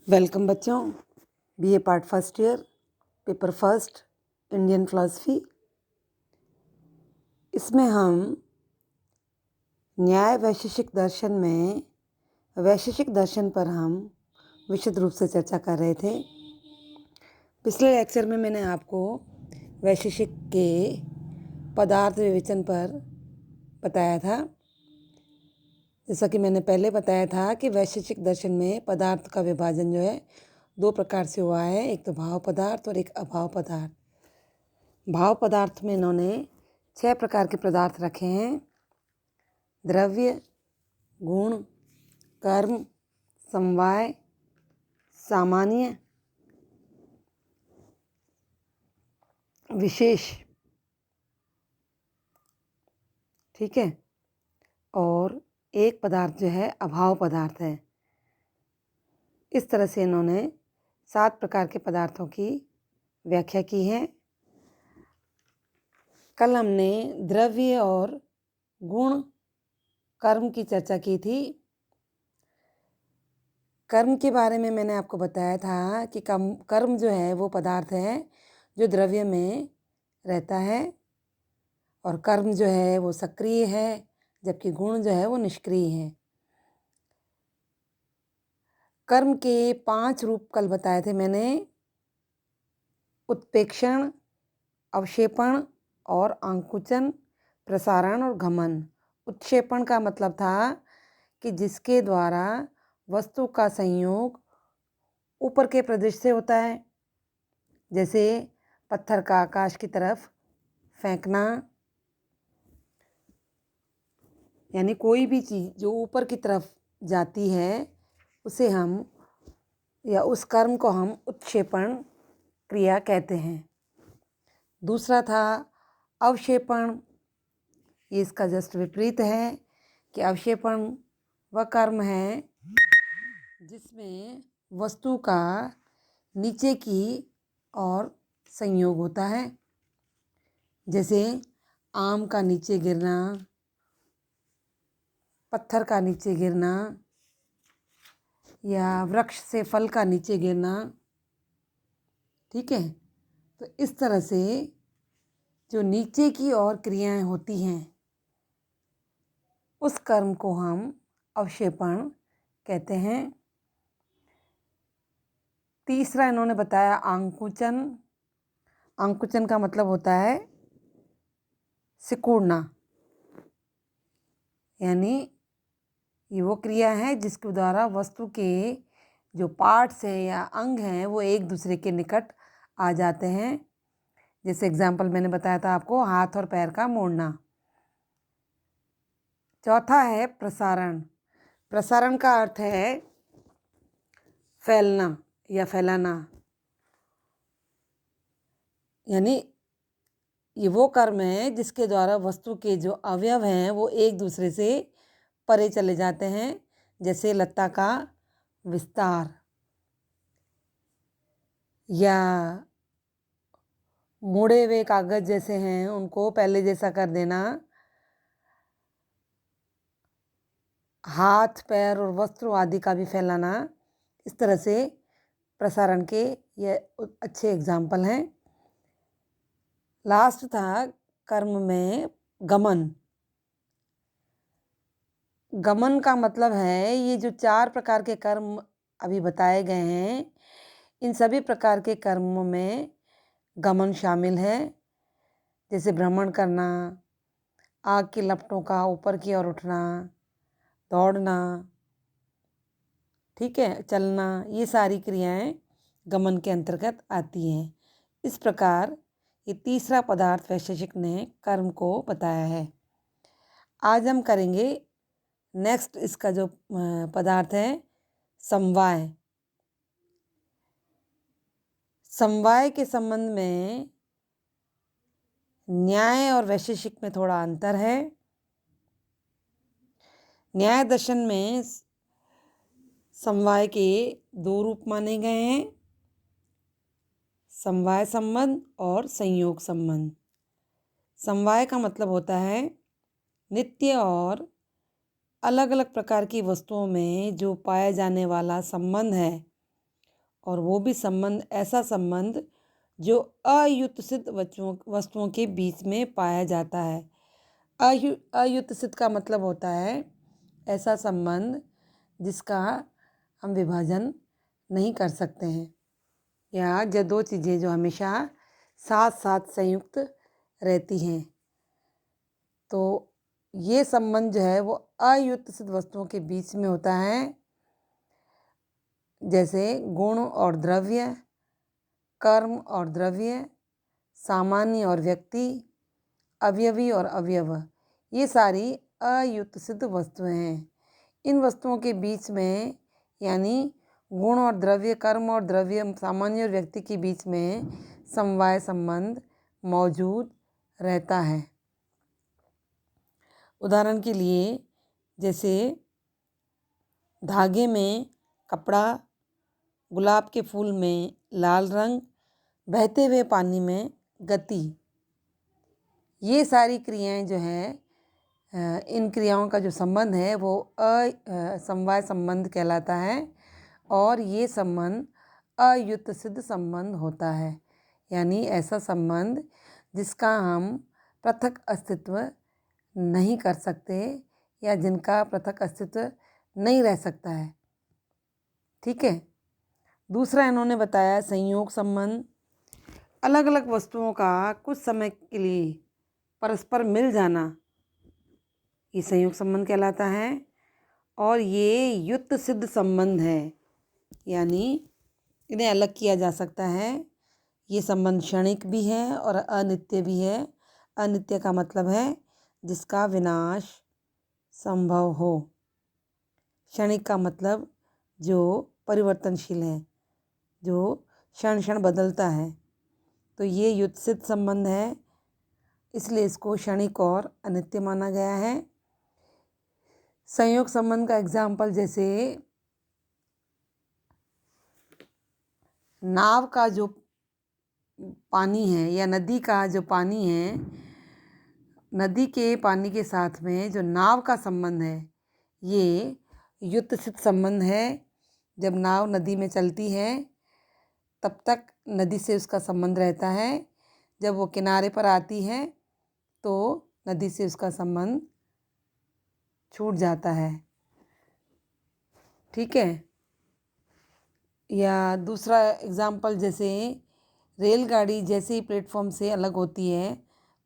Welcome बच्चों, BA part first year, paper first, Indian philosophy. इसमें हम न्याय वैशेषिक दर्शन में वैशेषिक दर्शन पर हम विशद रूप से चर्चा कर रहे थे। पिछले लेक्चर में मैंने आपको वैशेषिक के पदार्थ विवेचन पर बताया था। जैसा कि मैंने पहले बताया था कि वैशेषिक दर्शन में पदार्थ का विभाजन जो है दो प्रकार से हुआ है, एक तो भाव पदार्थ और एक अभाव पदार्थ। भाव पदार्थ में इन्होंने 6 प्रकार के पदार्थ रखे हैं: द्रव्य, गुण, कर्म, समवाय, सामान्य, विशेष। ठीक है। और एक पदार्थ जो है अभाव पदार्थ है। इस तरह से इन्होंने 7 प्रकार के पदार्थों की व्याख्या की है। कल हमने द्रव्य और गुण, कर्म की चर्चा की थी। कर्म के बारे में मैंने आपको बताया था कि कर्म जो है वो पदार्थ है जो द्रव्य में रहता है, और कर्म जो है वो सक्रिय है, जबकि गुण जो है वो निष्क्रिय है। कर्म के 5 रूप कल बताए थे मैंने: उत्प्रेक्षण, अवक्षेपण और आंकुचन, प्रसारण और घमन। उत्क्षेपण का मतलब था कि जिसके द्वारा वस्तु का संयोग ऊपर के प्रदेश से होता है, जैसे पत्थर का आकाश की तरफ फेंकना, यानी कोई भी चीज़ जो ऊपर की तरफ जाती है उसे हम या उस कर्म को हम उत्क्षेपण क्रिया कहते हैं। दूसरा था अवक्षेपण। ये इसका जस्ट विपरीत है कि अवक्षेपण वह कर्म है जिसमें वस्तु का नीचे की ओर संयोग होता है, जैसे आम का नीचे गिरना, पत्थर का नीचे गिरना, या वृक्ष से फल का नीचे गिरना। ठीक है। तो इस तरह से जो नीचे की ओर क्रियाएं होती हैं उस कर्म को हम अवक्षेपण कहते हैं। तीसरा इन्होंने बताया आंकुचन। आंकुचन का मतलब होता है सिकुड़ना, यानी ये वो क्रिया है जिसके द्वारा वस्तु के जो पार्ट्स हैं या अंग हैं वो एक दूसरे के निकट आ जाते हैं। जैसे एग्जाम्पल मैंने बताया था आपको, हाथ और पैर का मोड़ना। चौथा है प्रसारण। प्रसारण का अर्थ है फैलना या फैलाना, यानी ये वो कर्म है जिसके द्वारा वस्तु के जो अवयव हैं वो एक दूसरे से परे चले जाते हैं, जैसे लत्ता का विस्तार या मोड़े हुए कागज जैसे हैं उनको पहले जैसा कर देना। हाथ, पैर और वस्त्र आदि का भी फैलाना। इस तरह से प्रसारण के ये अच्छे एग्जाम्पल हैं। लास्ट था कर्म में गमन। गमन का मतलब है ये जो 4 प्रकार के कर्म अभी बताए गए हैं, इन सभी प्रकार के कर्मों में गमन शामिल है। जैसे भ्रमण करना, आग की लपटों का ऊपर की ओर उठना, दौड़ना, ठीक है, चलना, ये सारी क्रियाएं गमन के अंतर्गत आती हैं। इस प्रकार ये तीसरा पदार्थ वैशेषिक ने कर्म को बताया है। आज हम करेंगे नेक्स्ट इसका जो पदार्थ है समवाय। समवाय के संबंध में न्याय और वैशेषिक में थोड़ा अंतर है। न्याय दर्शन में समवाय के 2 रूप माने गए हैं: समवाय संबंध और संयोग संबंध। समवाय का मतलब होता है नित्य और अलग अलग प्रकार की वस्तुओं में जो पाया जाने वाला संबंध है और वो भी संबंध ऐसा संबंध जो अयुत्सित वस्तुओं के बीच में पाया जाता है। अयुत्सित का मतलब होता है ऐसा संबंध जिसका हम विभाजन नहीं कर सकते हैं, या जो दो चीज़ें जो हमेशा साथ साथ संयुक्त रहती हैं। तो ये संबंध जो है वो अयुत्सित वस्तुओं के बीच में होता है, जैसे गुण और द्रव्य, कर्म और द्रव्य, सामान्य और व्यक्ति, अवयवी और अवयव। ये सारी अयुत्सित वस्तुएं हैं। इन वस्तुओं के बीच में, यानी गुण और द्रव्य, कर्म और द्रव्य, सामान्य और व्यक्ति के बीच में समवाय संबंध मौजूद रहता है। उदाहरण के लिए, जैसे धागे में कपड़ा, गुलाब के फूल में लाल रंग, बहते हुए पानी में गति। ये सारी क्रियाएं जो हैं, इन क्रियाओं का जो संबंध है वो समवाय संबंध कहलाता है, और ये संबंध अयुत्सित संबंध होता है, यानी ऐसा संबंध जिसका हम पृथक अस्तित्व नहीं कर सकते, या जिनका पृथक अस्तित्व नहीं रह सकता है। ठीक है। दूसरा इन्होंने बताया संयोग संबंध। अलग अलग वस्तुओं का कुछ समय के लिए परस्पर मिल जाना, ये संयोग संबंध कहलाता है। और ये युक्त सिद्ध संबंध है, यानी इन्हें अलग किया जा सकता है। ये संबंध क्षणिक भी है और अनित्य भी है। अनित्य का मतलब है जिसका विनाश संभव हो। क्षणिक का मतलब जो परिवर्तनशील है, जो क्षण क्षण बदलता है। तो ये युत्सित संबंध है, इसलिए इसको क्षणिक और अनित्य माना गया है। संयोग संबंध का एग्जाम्पल, जैसे नाव का जो पानी है या नदी का जो पानी है, नदी के पानी के साथ में जो नाव का संबंध है, ये युत्सित संबंध है। जब नाव नदी में चलती है तब तक नदी से उसका संबंध रहता है। जब वो किनारे पर आती है तो नदी से उसका संबंध छूट जाता है। ठीक है। या दूसरा एग्जाम्पल, जैसे रेलगाड़ी जैसे ही प्लेटफॉर्म से अलग होती है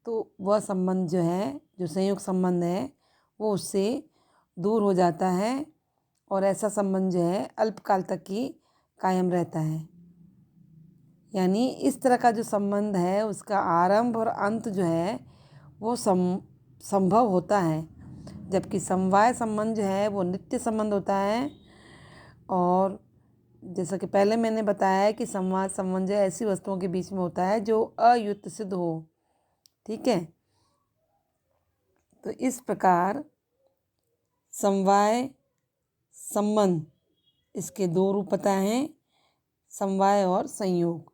तो वह संबंध जो है, जो संयोग संबंध है, वो उससे दूर हो जाता है, और ऐसा संबंध जो है अल्पकाल तक ही कायम रहता है। यानी इस तरह का जो संबंध है उसका आरंभ और अंत जो है वो संभव होता है, जबकि समवाय संबंध जो है वो नित्य संबंध होता है। और जैसा कि पहले मैंने बताया है कि समवाय संबंध जो ऐसी वस्तुओं के बीच में होता है जो अयुत्सित हो। ठीक है। तो इस प्रकार समवाय संबंध, इसके दो रूप पता हैं, समवाय और संयोग।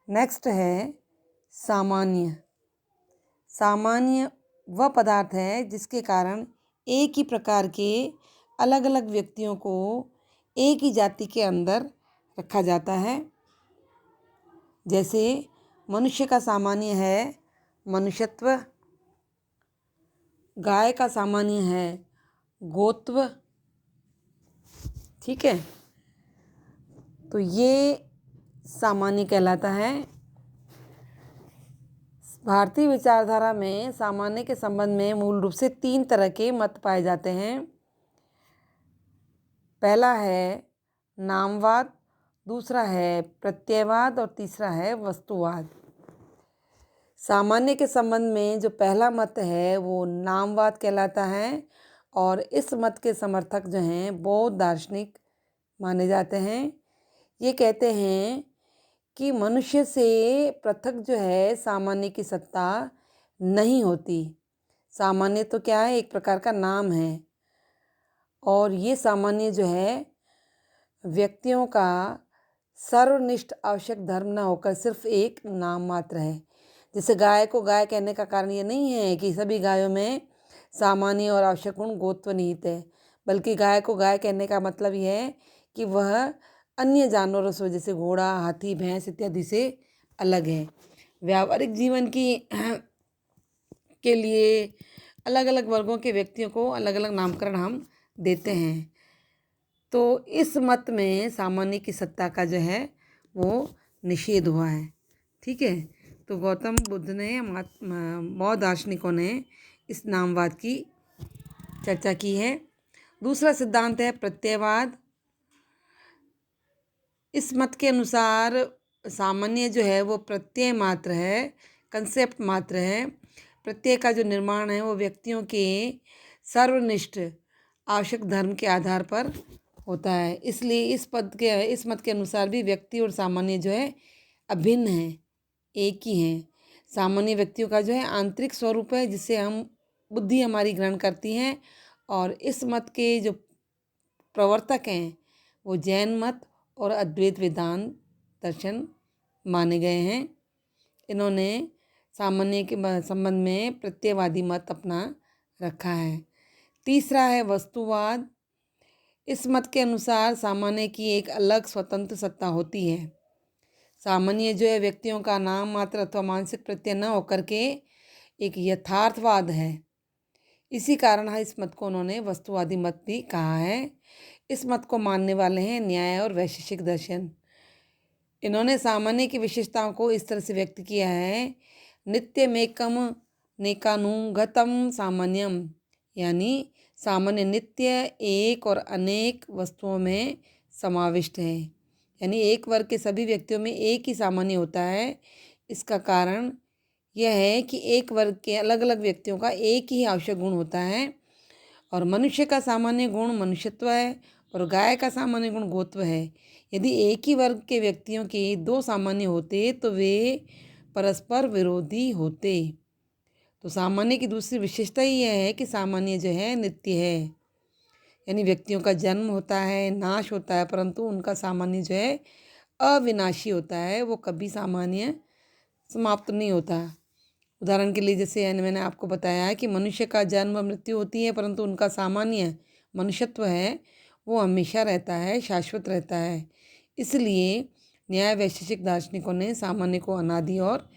नेक्स्ट है सामान्य। सामान्य वह पदार्थ है जिसके कारण एक ही प्रकार के अलग अलग व्यक्तियों को एक ही जाति के अंदर रखा जाता है। जैसे मनुष्य का सामान्य है मनुष्यत्व, गाय का सामान्य है गोत्व। ठीक है। तो ये सामान्य कहलाता है। भारतीय विचारधारा में सामान्य के संबंध में मूल रूप से 3 तरह के मत पाए जाते हैं। पहला है नामवाद, दूसरा है प्रत्ययवाद, और तीसरा है वस्तुवाद। सामान्य के संबंध में जो पहला मत है वो नामवाद कहलाता है, और इस मत के समर्थक जो हैं बौद्ध दार्शनिक माने जाते हैं। ये कहते हैं कि मनुष्य से पृथक जो है सामान्य की सत्ता नहीं होती। सामान्य तो क्या है, एक प्रकार का नाम है, और ये सामान्य जो है व्यक्तियों का सर्वनिष्ठ आवश्यक धर्म न होकर सिर्फ एक नाम मात्र है। जैसे गाय को गाय कहने का कारण ये नहीं है कि सभी गायों में सामान्य और आवश्यक गुण गोत्व निहित है, बल्कि गाय को गाय कहने का मतलब यह है कि वह अन्य जानवरों से जैसे घोड़ा, हाथी, भैंस इत्यादि से अलग है। व्यावहारिक जीवन की के लिए अलग अलग वर्गों के व्यक्तियों को अलग अलग नामकरण हम देते हैं। तो इस मत में सामान्य की सत्ता का जो है वो निषेध हुआ है। ठीक है, तो गौतम बुद्ध ने बौद्ध दार्शनिकों ने इस नामवाद की चर्चा की है। दूसरा सिद्धांत है प्रत्ययवाद। इस मत के अनुसार सामान्य जो है वो प्रत्यय मात्र है, कंसेप्ट मात्र है। प्रत्यय का जो निर्माण है वो व्यक्तियों के सर्वनिष्ठ आवश्यक धर्म के आधार पर होता है। इसलिए इस मत के अनुसार भी व्यक्ति और सामान्य जो है अभिन्न हैं, एक ही हैं। सामान्य व्यक्तियों का जो है आंतरिक स्वरूप है जिसे हम बुद्धि हमारी ग्रहण करती हैं, और इस मत के जो प्रवर्तक हैं वो जैन मत और अद्वैत वेदांत दर्शन माने गए हैं। इन्होंने सामान्य के संबंध में प्रत्ययवादी मत अपना रखा है। तीसरा है वस्तुवाद। इस मत के अनुसार सामान्य की एक अलग स्वतंत्र सत्ता होती है। सामान्य जो है व्यक्तियों का नाम मात्र अथवा मानसिक प्रत्यय न होकर के एक यथार्थवाद है। इसी कारण इस मत को उन्होंने वस्तुवादी मत भी कहा है। इस मत को मानने वाले हैं न्याय और वैशेषिक दर्शन। इन्होंने सामान्य की विशेषताओं को इस तरह से व्यक्त किया है, नित्यमेकम नेकानुगतम सामान्यम, यानी सामान्य नित्य, एक और अनेक वस्तुओं में समाविष्ट है। यानी एक वर्ग के सभी व्यक्तियों में एक ही सामान्य होता है। इसका कारण यह है कि एक वर्ग के अलग अलग व्यक्तियों का एक ही आवश्यक गुण होता है, और मनुष्य का सामान्य गुण मनुष्यत्व है और गाय का सामान्य गुण गोत्व है। यदि एक ही वर्ग के व्यक्तियों के दो सामान्य होते तो वे परस्पर विरोधी होते। तो सामान्य की दूसरी विशेषता ही यह है कि सामान्य जो है नित्य है, यानी व्यक्तियों का जन्म होता है, नाश होता है, परंतु उनका सामान्य जो है अविनाशी होता है, वो कभी सामान्य समाप्त नहीं होता। उदाहरण के लिए जैसे मैंने आपको बताया है कि मनुष्य का जन्म मृत्यु होती है, परंतु उनका सामान्य मनुष्यत्व है वो हमेशा रहता है, शाश्वत रहता है। इसलिए न्याय वैशेषिक दार्शनिकों ने सामान्य को अनादि और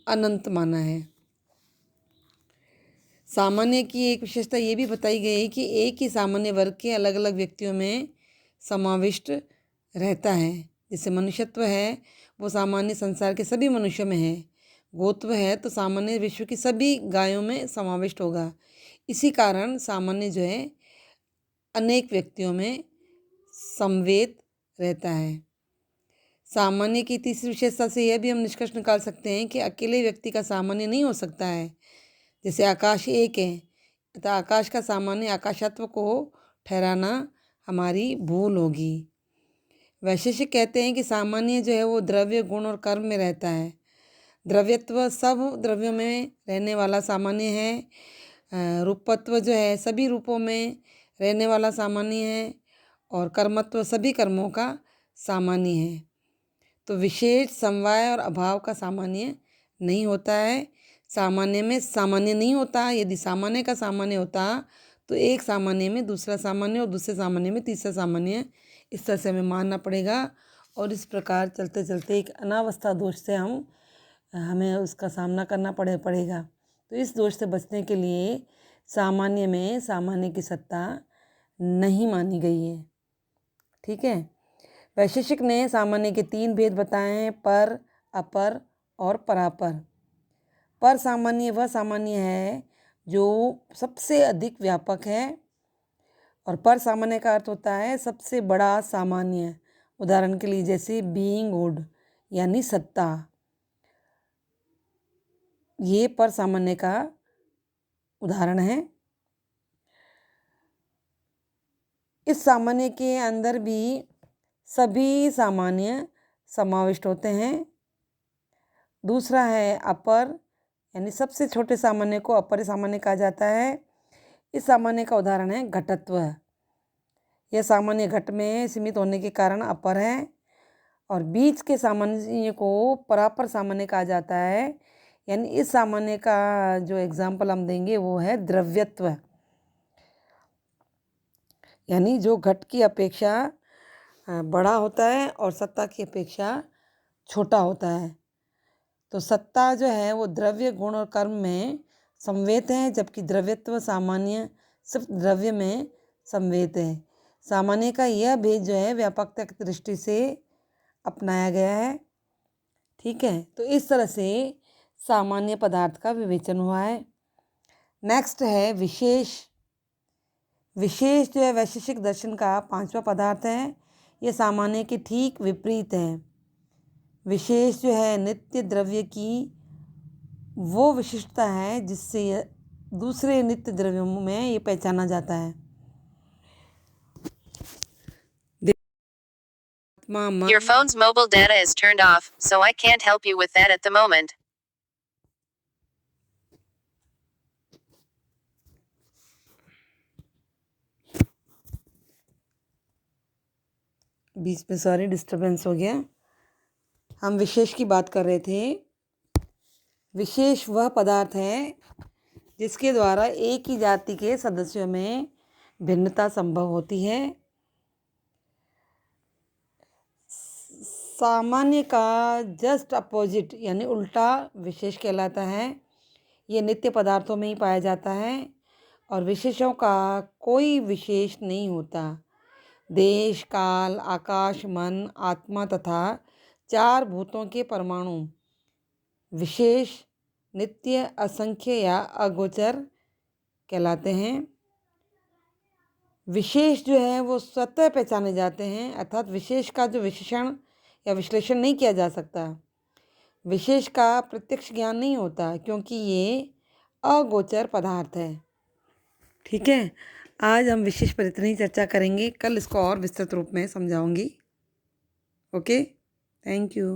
अनंत माना है। सामान्य की एक विशेषता ये भी बताई गई है कि एक ही सामान्य वर्ग के अलग अलग व्यक्तियों में समाविष्ट रहता है। जैसे मनुष्यत्व है वो सामान्य संसार के सभी मनुष्यों में है, गोत्व है तो सामान्य विश्व की सभी गायों में समाविष्ट होगा। इसी कारण सामान्य जो है अनेक व्यक्तियों में समवेत रहता है। सामान्य की तीसरी विशेषता से यह भी हम निष्कर्ष निकाल सकते हैं कि अकेले व्यक्ति का सामान्य नहीं हो सकता है। जैसे आकाश एक है तो आकाश का सामान्य आकाशत्व को ठहराना हमारी भूल होगी। वैशेषिक कहते हैं कि सामान्य जो है वो द्रव्य, गुण और कर्म में रहता है। द्रव्यत्व सब द्रव्यों में रहने वाला सामान्य है। रूपत्व जो है सभी रूपों में रहने वाला सामान्य है, और कर्मत्व सभी कर्मों का सामान्य है। तो विशेष, समवाय और अभाव का सामान्य नहीं होता है। सामान्य में सामान्य नहीं होता। यदि सामान्य का सामान्य होता तो एक सामान्य में दूसरा सामान्य और दूसरे सामान्य में तीसरा सामान्य, इस तरह से हमें मानना पड़ेगा। और इस प्रकार चलते चलते एक अनावस्था दोष से हमें उसका सामना करना पड़ेगा। तो इस दोष से बचने के लिए सामान्य में सामान्य की सत्ता नहीं मानी गई है। ठीक है, वैशेषिक ने सामान्य के 3 भेद बताए हैं, पर, अपर और परापर। पर सामान्य वह सामान्य है जो सबसे अधिक व्यापक है, और पर सामान्य का अर्थ होता है सबसे बड़ा सामान्य। उदाहरण के लिए जैसे बीइंग गुड यानी सत्ता, ये पर सामान्य का उदाहरण है। इस सामान्य के अंदर भी सभी सामान्य समाविष्ट होते हैं। दूसरा है अपर, यानी सबसे छोटे सामान्य को अपर सामान्य कहा जाता है। इस सामान्य का उदाहरण है घटत्व। यह सामान्य घट में सीमित होने के कारण अपर है, और बीच के सामान्य को परापर सामान्य कहा जाता है। यानी इस सामान्य का जो एग्जाम्पल हम देंगे वो है द्रव्यत्व, यानी जो घट की अपेक्षा बड़ा होता है और सत्ता की अपेक्षा छोटा होता है। तो सत्ता जो है वो द्रव्य, गुण और कर्म में संवेत है, जबकि द्रव्यत्व सामान्य सिर्फ द्रव्य में संवेत है। सामान्य का यह भेद जो है व्यापकता की दृष्टि से अपनाया गया है। ठीक है, तो इस तरह से सामान्य पदार्थ का विवेचन हुआ है। नेक्स्ट है विशेष। विशेष जो है वैशेषिक दर्शन का 5वां पदार्थ है। यह सामान्य के ठीक विपरीत है। विशेष जो है नित्य द्रव्य की वो विशिष्टता है जिससे दूसरे नित्य द्रव्यों में ये पहचाना जाता है। Your phone's mobile data is turned off, so I can't help you with that at the moment. बीच में सॉरी डिस्टरबेंस हो गया। हम विशेष की बात कर रहे थे। विशेष वह पदार्थ है जिसके द्वारा एक ही जाति के सदस्यों में भिन्नता संभव होती है। सामान्य का जस्ट अपोजिट यानी उल्टा विशेष कहलाता है। ये नित्य पदार्थों में ही पाया जाता है और विशेषों का कोई विशेष नहीं होता। देश, काल, आकाश, मन, आत्मा तथा 4 भूतों के परमाणु विशेष, नित्य, असंख्य या अगोचर कहलाते हैं। विशेष जो है वो स्वतः पहचाने जाते हैं, अर्थात विशेष का जो विशेषण या विश्लेषण नहीं किया जा सकता। विशेष का प्रत्यक्ष ज्ञान नहीं होता क्योंकि ये अगोचर पदार्थ है। ठीक है, आज हम विशेष पर इतनी चर्चा करेंगे, कल इसको और विस्तृत रूप में समझाऊंगी। Okay, thank you.